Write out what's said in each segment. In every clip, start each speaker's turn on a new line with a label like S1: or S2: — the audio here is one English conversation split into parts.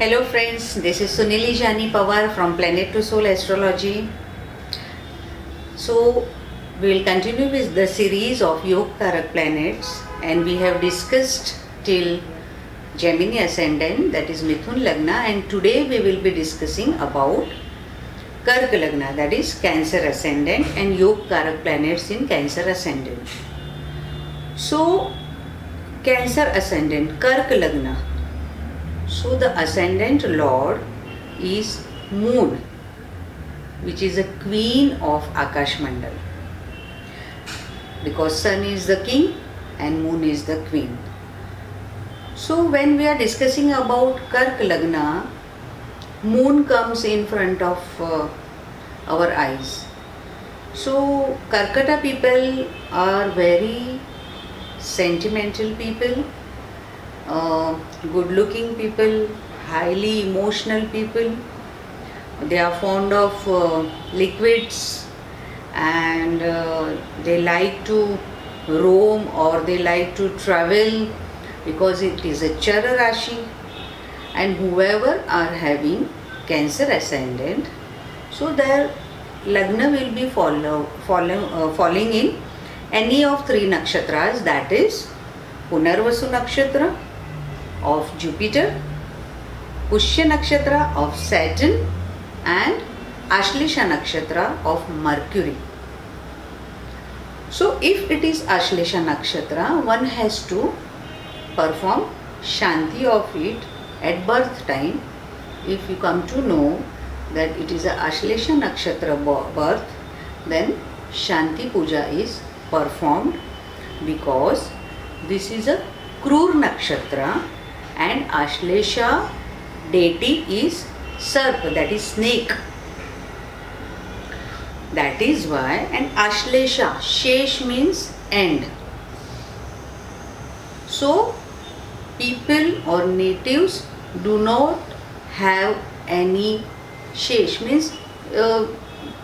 S1: Hello friends, this is Sunili Jani Pawar from Planet to Soul Astrology. So we will continue with the series of Yoga Karak planets, and we have discussed till Gemini Ascendant, that is Mithun Lagna, and today we will be discussing about Kark Lagna, that is Cancer Ascendant, and Yoga Karak planets in Cancer Ascendant. So Cancer Ascendant, Kark Lagna. So the ascendant lord is Moon, which is a queen of Akash Mandal, because Sun is the king and Moon is the queen. So when we are discussing about Kark Lagna, Moon comes in front of our eyes. So Karkata people are very sentimental people, good looking people, highly emotional people. They are fond of liquids, and they like to roam or they like to travel because it is a Chara Rashi. And whoever are having Cancer ascendant, so their Lagna will be falling in any of three nakshatras, that is Punarvasu nakshatra of Jupiter, Pushya nakshatra of Saturn, and Ashlesha nakshatra of Mercury. So if it is Ashlesha nakshatra, one has to perform Shanti of it at birth time. If you come to know that it is a Ashlesha nakshatra birth, then Shanti puja is performed, because this is a Krur nakshatra and Ashlesha deity is Sarp, that is snake. That is why, and Ashlesha, Shesh means end. So people or natives do not have any Shesh, means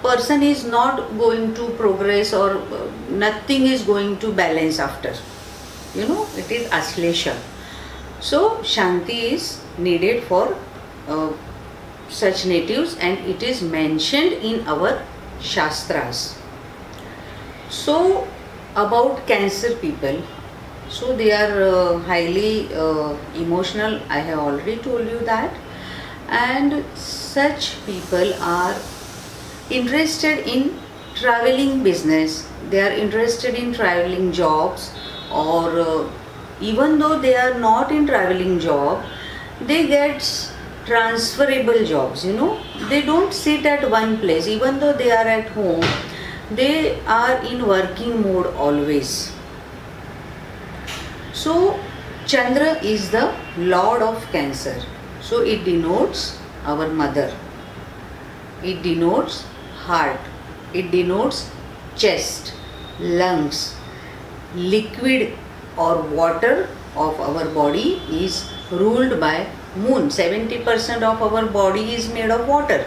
S1: person is not going to progress, or nothing is going to balance after. It is Ashlesha. So Shanti is needed for such natives, and it is mentioned in our Shastras. So about Cancer people, so they are highly emotional, I have already told you that, and such people are interested in traveling business, they are interested in traveling jobs, or even though they are not in traveling job, they get transferable jobs. They don't sit at one place. Even though they are at home, they are in working mode always. So Chandra is the lord of Cancer, so it denotes our mother, it denotes heart, it denotes chest, lungs. Liquid or water of our body is ruled by Moon. 70% of our body is made of water,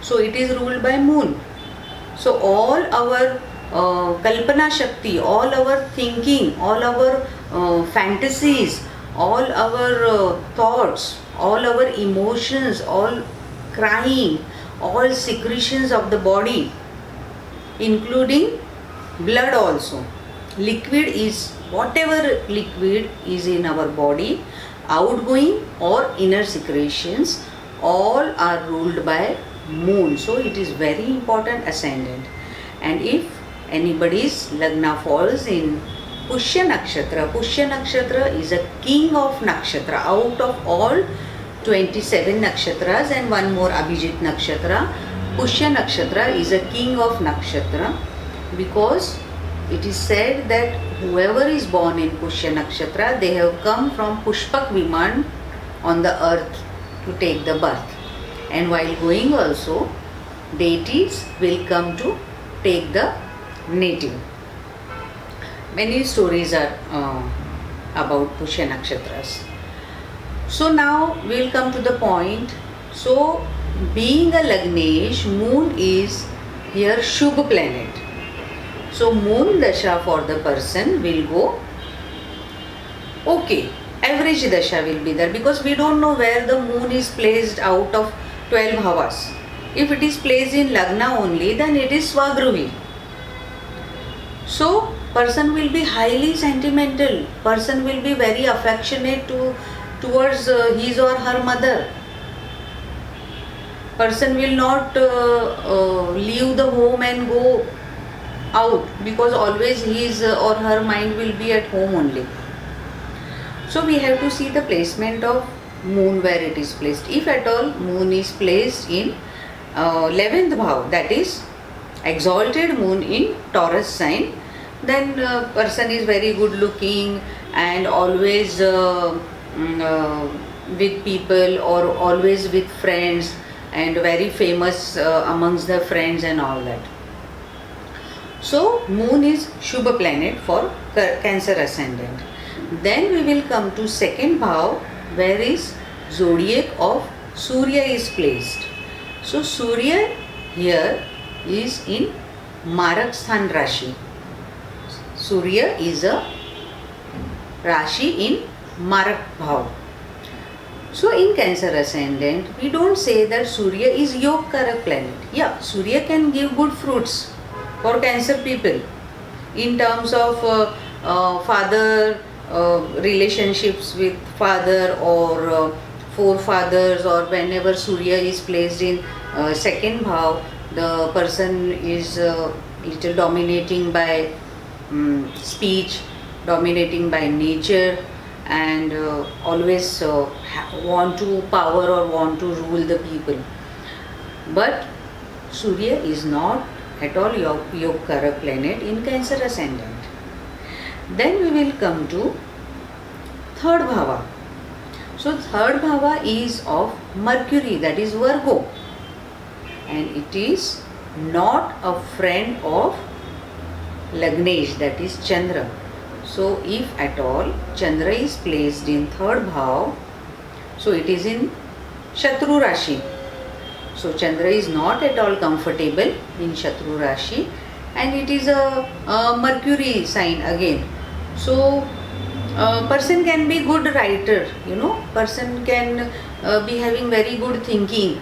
S1: so it is ruled by Moon. So all our Kalpana Shakti, all our thinking, all our fantasies, all our thoughts, all our emotions, all crying, all secretions of the body, including blood also. Liquid is whatever liquid is in our body, outgoing or inner secretions, all are ruled by Moon. So it is very important ascendant. And if anybody's Lagna falls in Pushya nakshatra is a king of nakshatra. Out of all 27 nakshatras and one more Abhijit nakshatra, Pushya nakshatra is a king of nakshatra, because it is said that whoever is born in Pushya nakshatra, they have come from Pushpak Viman on the earth to take the birth. And while going also, deities will come to take the native. Many stories are about Pushya nakshatras. So now we will come to the point. So being a Lagnesh, Moon is here Shubh planet. So Moon Dasha for the person will go okay. average dasha will be there, because we don't know where the moon is placed out of 12 bhavas. If it is placed in lagna only, then it is swagruhi. So person will be highly sentimental, person will be very affectionate towards his or her mother. Person will not leave the home and go out, because always his or her mind will be at home only. So we have to see the placement of moon, where it is placed. If at all moon is placed in 11th bhav, that is exalted moon in Taurus sign, then person is very good looking and always with people, or always with friends, and very famous amongst the friends and all that. So moon is Shubha planet for Cancer ascendant. Then we will come to second bhav, where is zodiac of Surya is placed. So Surya here is in Marak Sthan Rashi. Surya is a Rashi in Marak Bhav. So in Cancer ascendant, we don't say that Surya is Yog Karak planet. Yeah, Surya can give good fruits for Cancer people in terms of father, relationships with father or forefathers, or whenever Surya is placed in second bhav, the person is little dominating by speech, dominating by nature, and always want to power or want to rule the people. But Surya is not at all Yog Karak planet in Cancer ascendant. Then we will come to third bhava. So third bhava is of Mercury, that is Virgo, and it is not a friend of Lagnesh, that is Chandra. So if at all Chandra is placed in third bhav, so it is in Shatru Rashi. So Chandra is not at all comfortable in Shatru Rashi, and it is a Mercury sign again. So person can be good writer, person can be having very good thinking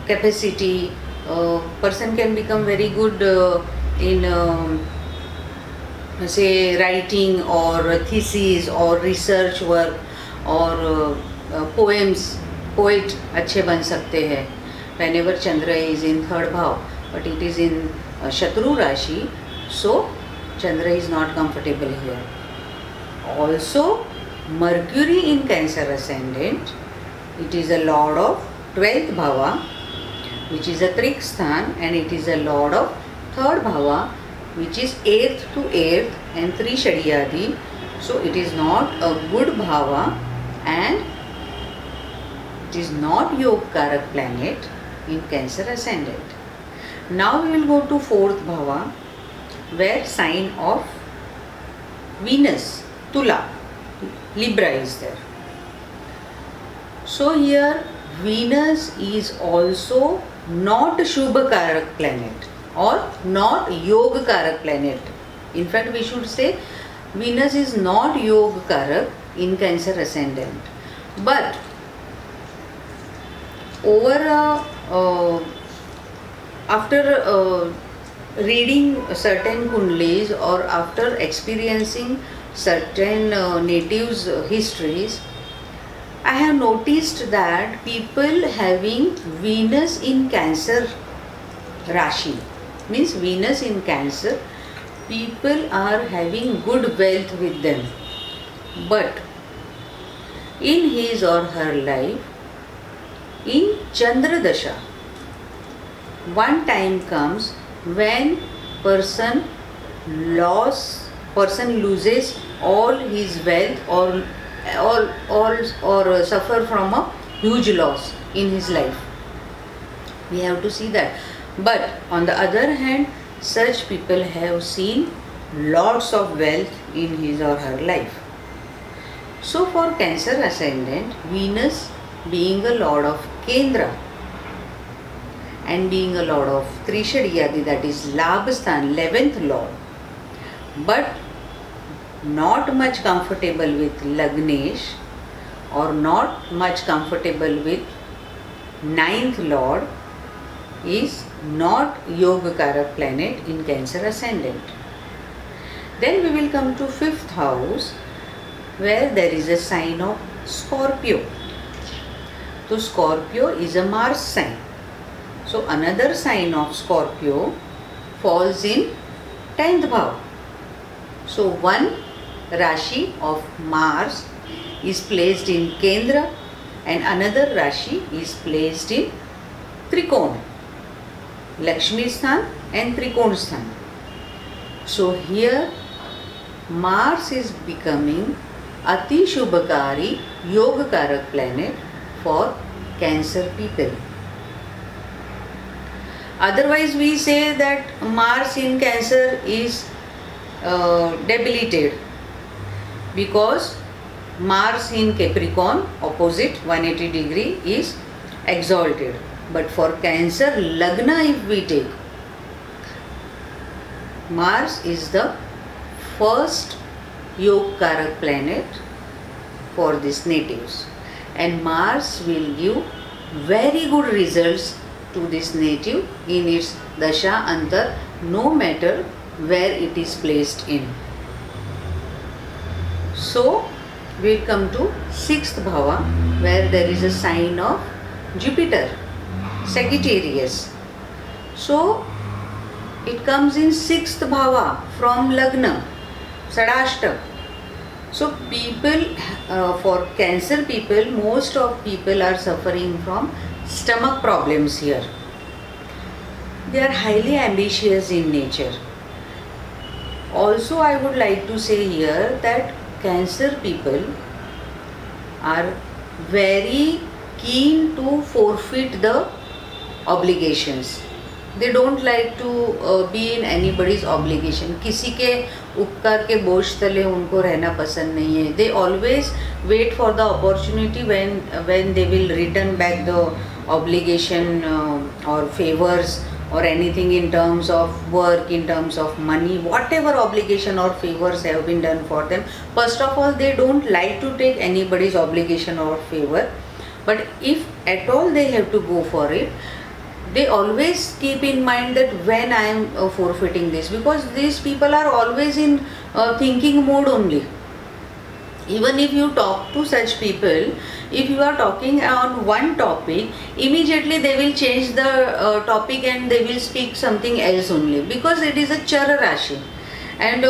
S1: capacity, person can become very good in say writing or thesis or research work, or poems, poet अच्छे बन सकते हैं whenever Chandra is in third bhav, but it is in Shatru Rashi, so Chandra is not comfortable here. Also Mercury in Cancer ascendant, it is a lord of 12th bhava, which is a Trik Sthan, and it is a lord of third bhava, which is 8th to 8th and Trishadiyadi. So it is not a good bhava, and it is not Yog Karak planet in Cancer ascendant. Now we will go to fourth bhava, where sign of Venus, Tula, Libra is there. So here Venus is also not Shubha Karak planet or not Yoga Karak planet. In fact, we should say Venus is not Yoga Karak in Cancer ascendant. But after reading certain kundlis, or after experiencing certain natives' histories, I have noticed that people having Venus in Cancer Rashi, means Venus in Cancer, people are having good wealth with them. But in his or her life, in Chandra Dasha, one time comes when person loses all his wealth, or suffer from a huge loss in his life. We have to see that. But on the other hand, such people have seen lots of wealth in his or her life. So for Cancer ascendant, Venus being a lord of Kendra and being a lord of Trishadiyadi, that is Labhasthan, 11th lord, but not much comfortable with Lagnesh or not much comfortable with ninth lord is not Yogakarak planet in Cancer ascendant. Then we will come to fifth house where there is a sign of Scorpio. So Scorpio is a Mars sign. So another sign of Scorpio falls in 10th bhav. So one Rashi of Mars is placed in Kendra and another Rashi is placed in Trikona, Lakshmi Sthan and Trikona Sthan. So here Mars is becoming Ati Shubhakari Yogakarak planet for Cancer people. Otherwise we say that Mars in Cancer is debilitated because Mars in Capricorn opposite 180 degree is exalted. But for Cancer Lagna if we take, Mars is the first Yogakarak planet for these natives, and Mars will give very good results to this native in its Dasha Antar, no matter where it is placed in. So we will come to sixth bhava where there is a sign of Jupiter, Sagittarius. So it comes in sixth bhava from Lagna, Sadashtak. So people, for Cancer people, most of people are suffering from stomach problems here. They are highly ambitious in nature. Also I would like to say here that Cancer people are very keen to forfeit the obligations. They don't like to be in anybody's obligation. किसी के उपकार के बोझ तले उनको रहना पसंद नहीं है. They always wait for the opportunity when they will return back the obligation or favors or anything in terms of work, in terms of money, whatever obligation or favors have been done for them. First of all, they don't like to take anybody's obligation or favor. But if at all they have to go for it, they always keep in mind that when I am forfeiting this, because these people are always in thinking mode only. Even if you talk to such people, if you are talking on one topic, immediately they will change the topic and they will speak something else only, because it is a Chara Rashi and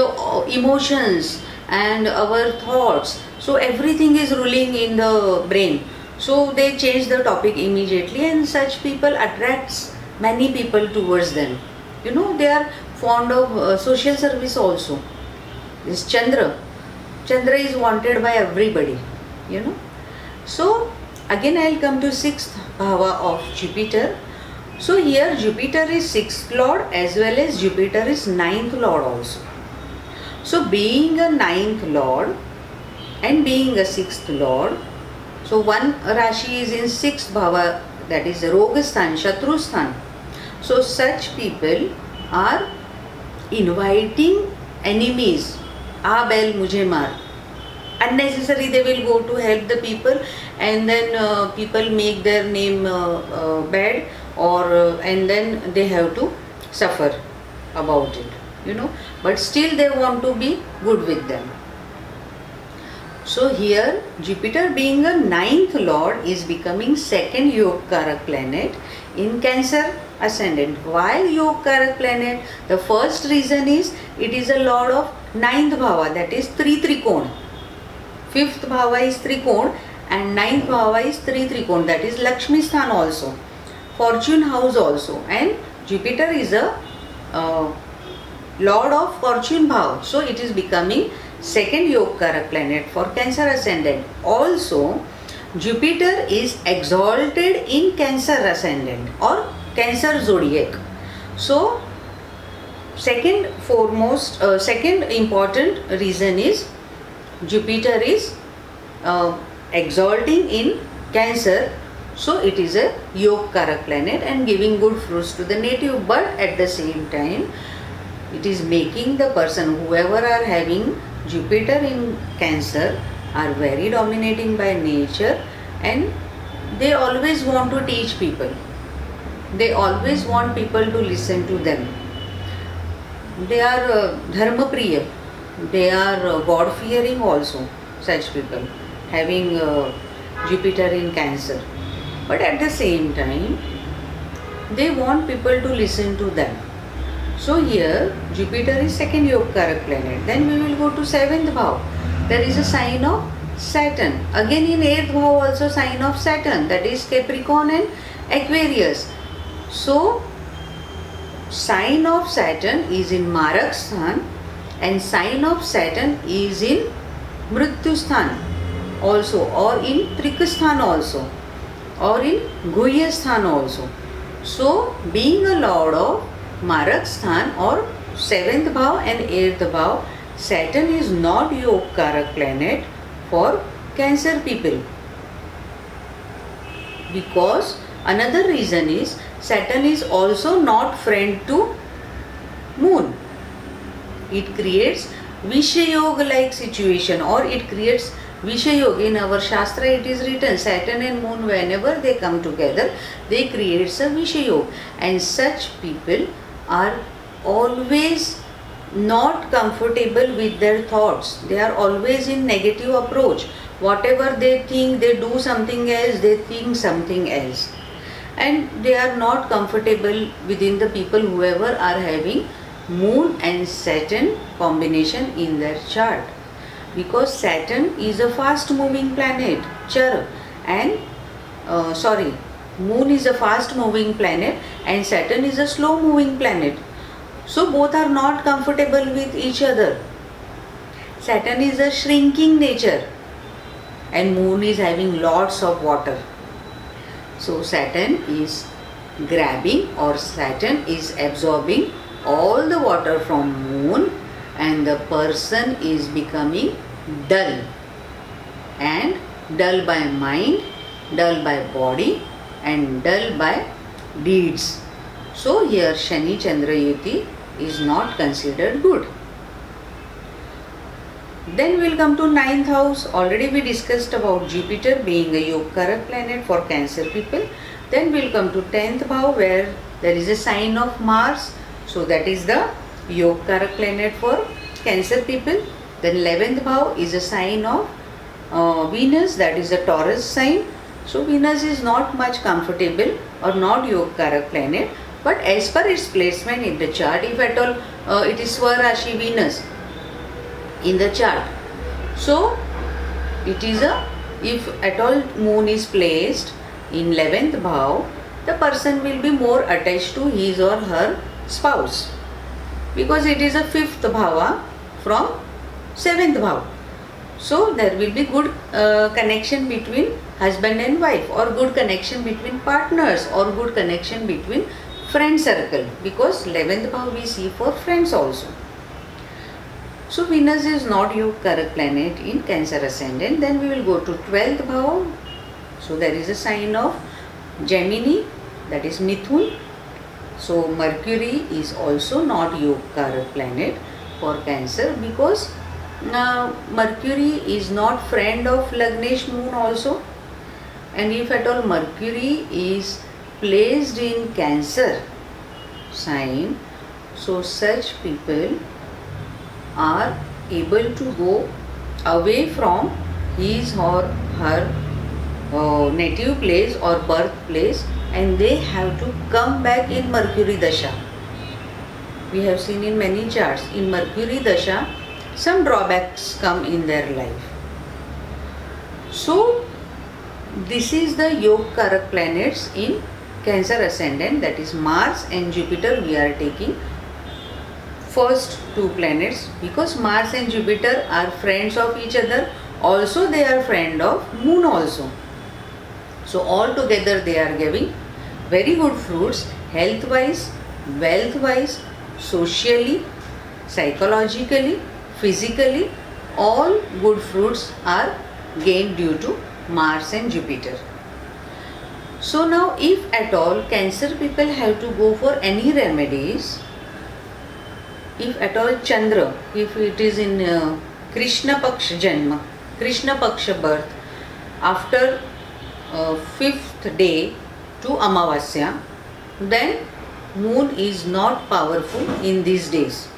S1: emotions and our thoughts. So everything is ruling in the brain. So they change the topic immediately, and such people attracts many people towards them. You know, they are fond of social service also. This Chandra is wanted by everybody, you know. So again I will come to sixth bhava of Jupiter. So here Jupiter is sixth lord as well as Jupiter is ninth lord also. So being a ninth lord and being a sixth lord, so one Rashi is in sixth bhava, that is Rogasthan, Shatrusthan. So such people are inviting enemies. Ah bel mujhe maar. Unnecessary they will go to help the people, and then people make their name bad, or and then they have to suffer about it, you know. But still they want to be good with them. So here Jupiter being a ninth lord is becoming second Yogakarak planet in Cancer ascendant. Why Yogakarak planet? The first reason is it is a lord of ninth bhava, that is Trikona. Fifth bhava is Trikona and ninth bhava is Trikona, that is Lakshmi Sthan also, fortune house also, and Jupiter is a lord of fortune bhava. So it is becoming second Yogakarak planet for Cancer ascendant. Also Jupiter is exalted in Cancer ascendant or Cancer zodiac. So second important reason is Jupiter is exalting in Cancer, so it is a Yogakarak planet and giving good fruits to the native. But at the same time It is making the person, whoever are having Jupiter in Cancer, are very dominating by nature, and they always want to teach people. They always want people to listen to them. They are dharma priya. They are God fearing also, such people having Jupiter in Cancer. But at the same time, they want people to listen to them. So here Jupiter is second Yogkarak planet. Then we will go to 7th bhav. There is a sign of Saturn. Again in 8th bhav also sign of Saturn, that is Capricorn and Aquarius. So sign of Saturn is in Marak Sthan and sign of Saturn is in Mrityu Sthan also, or in Trikasthan also, or in Guhya Sthan also. So being a lord of Marak Sthan or 7th bhav and 8th bhav, Saturn is not Yogkarak planet for Cancer people. Because another reason is Saturn is also not friend to Moon. It creates Vishayog like situation, or it creates Vishayog. In our Shastra it is written Saturn and Moon, whenever they come together, they creates a Vishayog, and such people are always not comfortable with their thoughts. They are always in negative approach. Whatever they think, they do something else, they think something else. And they are not comfortable within the people whoever are having Moon and Saturn combination in their chart. Because Saturn is a fast moving planet, Char, and Moon is a fast moving planet and Saturn is a slow moving planet. So both are not comfortable with each other. Saturn is a shrinking nature and Moon is having lots of water. So Saturn is grabbing, or Saturn is absorbing all the water from Moon, and the person is becoming dull, and dull by mind, dull by body, and dull by deeds. So here Shani Chandra Yuti is not considered good. Then we'll come to 9th house. Already we discussed about Jupiter being a Yogkarak planet for Cancer people. Then we'll come to 10th bhav, where there is a sign of Mars. So that is the Yogkarak planet for Cancer people. Then 11th bhav is a sign of Venus, that is the Taurus sign. So Venus is not much comfortable or not Yogkarak planet, but as per its placement in the chart, if at all it is Swarashi Venus in the chart. So it is if at all Moon is placed in 11th bhav, the person will be more attached to his or her spouse, because it is a 5th bhava from 7th bhav. So there will be good connection between husband and wife, or good connection between partners, or good connection between friend circle, because 11th bhav we see for friends also. So Venus is not Yogkarak planet in Cancer ascendant. Then we will go to 12th bhav. So there is a sign of Gemini, that is Mithun. So Mercury is also not Yogkarak planet for Cancer, because Mercury is not friend of Lagnesh Moon also. And if at all Mercury is placed in Cancer sign, so such people are able to go away from his or her native place or birthplace, and they have to come back in Mercury Dasha. We have seen in many charts, in Mercury Dasha, some drawbacks come in their life. So this is the Yogkarak planets in Cancer ascendant, that is Mars and Jupiter. We are taking first two planets because Mars and Jupiter are friends of each other. Also they are friend of Moon also. So all together they are giving very good fruits, health wise, wealth wise, socially, psychologically, physically. All good fruits are gained due to Mars and Jupiter. So now if at all Cancer people have to go for any remedies, if at all Chandra, if it is in Krishna Paksha Janma, Krishna Paksha birth, after fifth day to Amavasya, then moon is not powerful in these days.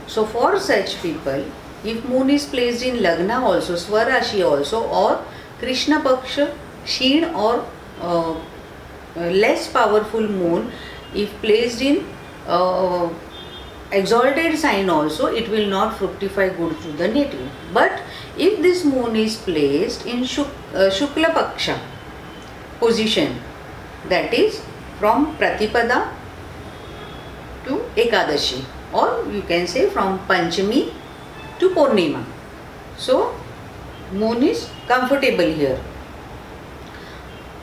S1: So for such people, if moon is placed in Lagna also, Swarashi also, or Krishna Paksha, Sheen or less powerful moon, if placed in exalted sign also, it will not fructify good to the native. But if this moon is placed in Shukla Paksha position, that is from Pratipada to Ekadashi, or you can say from Panchami to Purnima. So moon is comfortable here.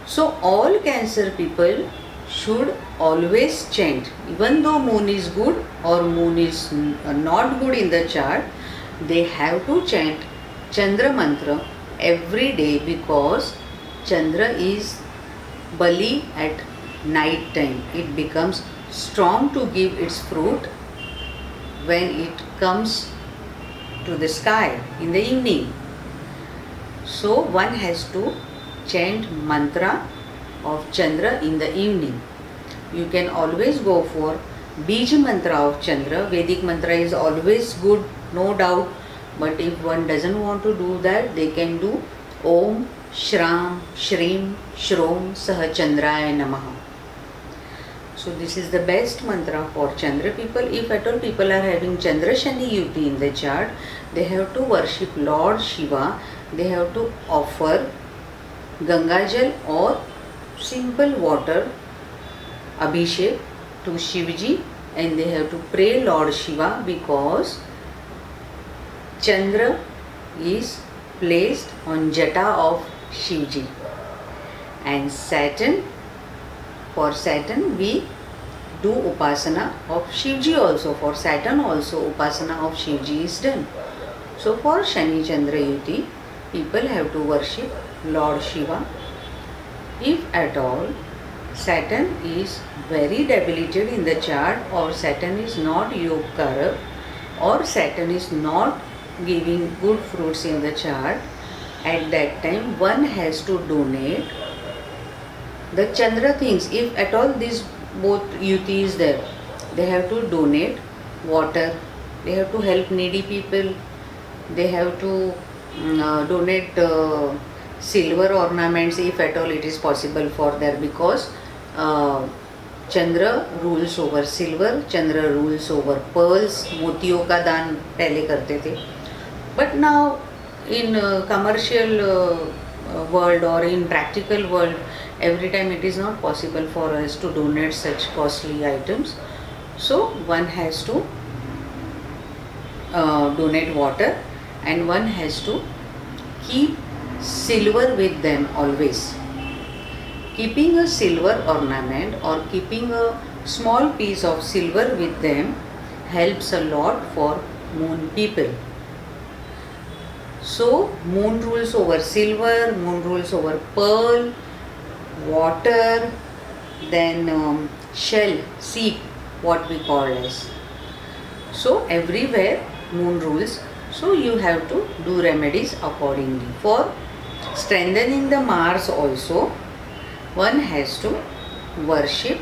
S1: So all Cancer people should always chant, even though moon is good or moon is not good in the chart, they have to chant Chandra mantra every day, because Chandra is Bali at night time. It becomes strong to give its fruit when it comes to the sky in the evening. So one has to chant mantra of Chandra in the evening. You can always go for Bija mantra of Chandra. Vedic mantra is always good, no doubt. But if one doesn't want to do that, they can do Om Shram Shrim Shrom Saha Chandraya Namaha. So this is the best mantra for Chandra people. If at all people are having Chandra Shani Yuti in the chart, they have to worship Lord Shiva. They have to offer Gangajal or simple water Abhishek to Shivji, and they have to pray Lord Shiva, because Chandra is placed on Jata of Shivji. And Saturn, for Saturn we do Upasana of Shivji also. For Saturn also Upasana of Shivji is done. So for Shani Chandra Yuti, people have to worship Lord Shiva. If at all Saturn is very debilitated in the chart, or Saturn is not Yogkarak, or Saturn is not giving good fruits in the chart, at that time one has to donate the Chandra things. If at all these both Yuti is there, they have to donate water, they have to help needy people, they have to donate silver ornaments if at all it is possible for there, because Chandra rules over silver, Chandra rules over pearls. मोतियों का दान पहले करते थे, but now in commercial world or in practical world, every time it is not possible for us to donate such costly items. So one has to donate water, and one has to keep silver with them always. Keeping a silver ornament or keeping a small piece of silver with them helps a lot for moon people. So moon rules over silver, moon rules over pearl, water, then shell, seep, what we call as. So everywhere moon rules. So you have to do remedies accordingly. For strengthening the Mars also, one has to worship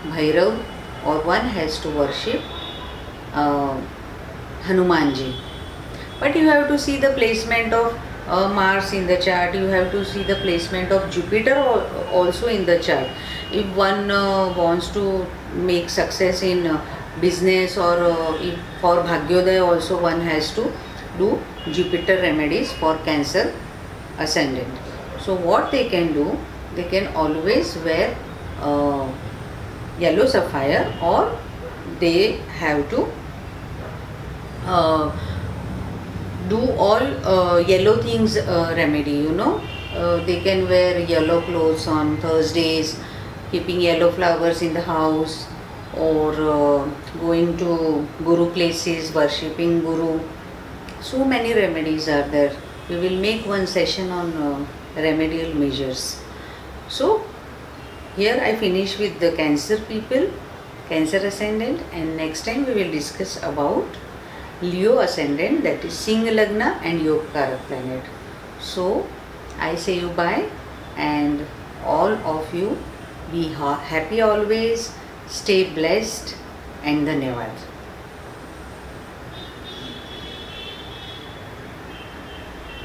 S1: Bhairav, or one has to worship Hanumanji. But you have to see the placement of Mars in the chart, you have to see the placement of Jupiter also in the chart. If one wants to make success in business, or if for Bhagyodaya also, one has to do Jupiter remedies for Cancer ascendant. So what they can do, they can always wear yellow sapphire, or they have to do all yellow things remedy, they can wear yellow clothes on Thursdays, keeping yellow flowers in the house, or going to Guru places, worshipping Guru. So many remedies are there. We will make one session on remedial measures. So here I finish with the Cancer people. Cancer ascendant, and next time we will discuss about Leo ascendant, that is Singh Lagna and Yogkarak planet. So I say you bye, and all of you be happy always, stay blessed, and Dhanyavad.